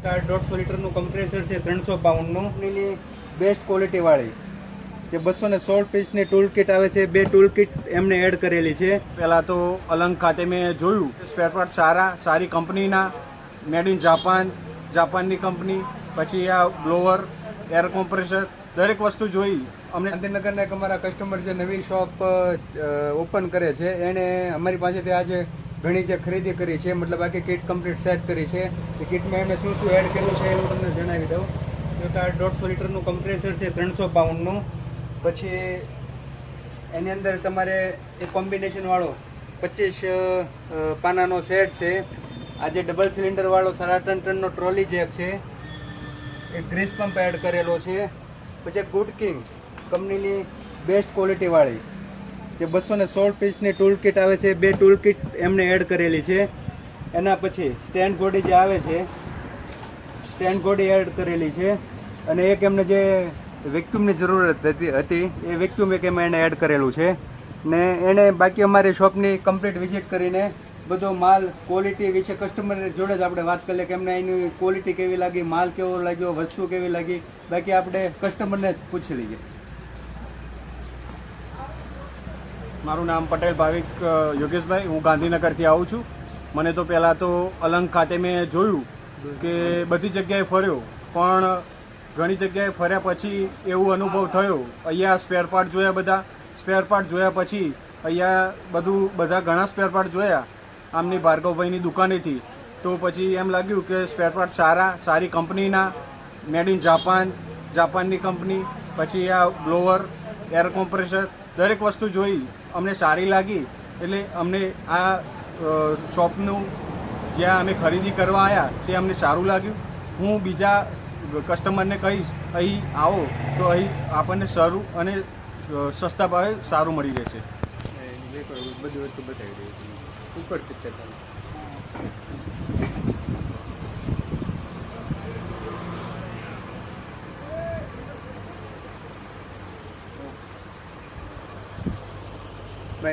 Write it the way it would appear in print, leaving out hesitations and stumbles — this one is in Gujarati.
150 લીટરનું કમ્પ્રેસર છે 300 પાઉન્ડનું એની બેસ્ટ ક્વોલિટીવાળી જે 216 પીસની ટૂલ કિટ આવે છે. 2 ટૂલ કિટ એમને એડ કરેલી છે. પહેલાં તો અલંગ ખાતે મેં જોયું સ્પેર પાર્ટ સારી કંપનીના, મેડ ઇન જાપાનની કંપની. પછી આ બ્લોવર, એર કોમ્પ્રેસર, દરેક વસ્તુ જોઈ. અમને ગાંધીનગરના એક અમારા કસ્ટમર જે નવી શોપ ઓપન કરે છે એણે અમારી પાસેથી આજે ઘણી જે ખરીદી કરી છે, મતલબ આખી કિટ કમ્પ્લીટ સેટ કરી છે. એ કિટમાં એમણે શું શું એડ કર્યું છે એ હું તમને જણાવી દઉં. ટોટા 150 લીટરનું કમ્પ્રેસર છે 300 પાઉન્ડનું. પછી એની અંદર તમારે એક કોમ્બિનેશનવાળો 25 પાનાનો સેટ છે. આજે ડબલ સિલિન્ડરવાળો 3.5 ટનનો ટ્રોલી જેક છે. એક ગ્રીસ પંપ એડ કરેલો છે. પછી ગુડ કિંગ કંપનીની બેસ્ટ ક્વોલિટીવાળી જે 216 પીસની ટૂલ કિટ આવે છે. 2 ટૂલ કિટ એમને એડ કરેલી છે. એના પછી સ્ટેન્ડ બોડી જે આવે છે, સ્ટેન્ડ બોડી એડ કરેલી છે. અને એક એમને જે વેક્યુમની જરૂરત હતી એ વેક્યુમ એક એમાં એને એડ કરેલું છે. ને એણે બાકી અમારી શોપની કમ્પ્લીટ વિઝિટ કરીને બધો માલ ક્વોલિટી વિશે કસ્ટમર જોડે જ આપણે વાત કરીએ કે એમને એની ક્વોલિટી કેવી લાગી, માલ કેવો લાગ્યો, વસ્તુ કેવી લાગી, બાકી આપણે કસ્ટમરને જ પૂછી લઈએ. મારું નામ પટેલ ભાવિક યોગેશભાઈ, હું ગાંધીનગરથી આવું છું. મને તો પહેલાં તો અલંગ ખાતે મેં જોયું કે બધી જગ્યાએ ફર્યો, પણ ઘણી જગ્યાએ ફર્યા પછી એવું અનુભવ થયો. અહીંયા સ્પેર પાર્ટ જોયા પછી અહીંયા બધા ઘણા સ્પેર પાર્ટ જોયા આમની ભાર્ગવભાઈની દુકાનેથી. તો પછી એમ લાગ્યું કે સ્પેર પાર્ટ સારી કંપનીના, મેડ ઇન જાપાનની કંપની. પછી આ બ્લોવર, એર કોમ્પ્રેસર, દરેક વસ્તુ જોઈ, અમને સારી લાગી. એટલે અમને આ શોપનું જ્યાં અમે ખરીદી કરવા આવ્યા તે અમને સારું લાગ્યું. હું બીજા કસ્ટમરને કહીશ અહીં આવો તો અહીં આપણને સારું અને સસ્તા ભાવે સારું મળી રહેશે. બધી વસ્તુ બતાવી દઈએ ઉપરથી.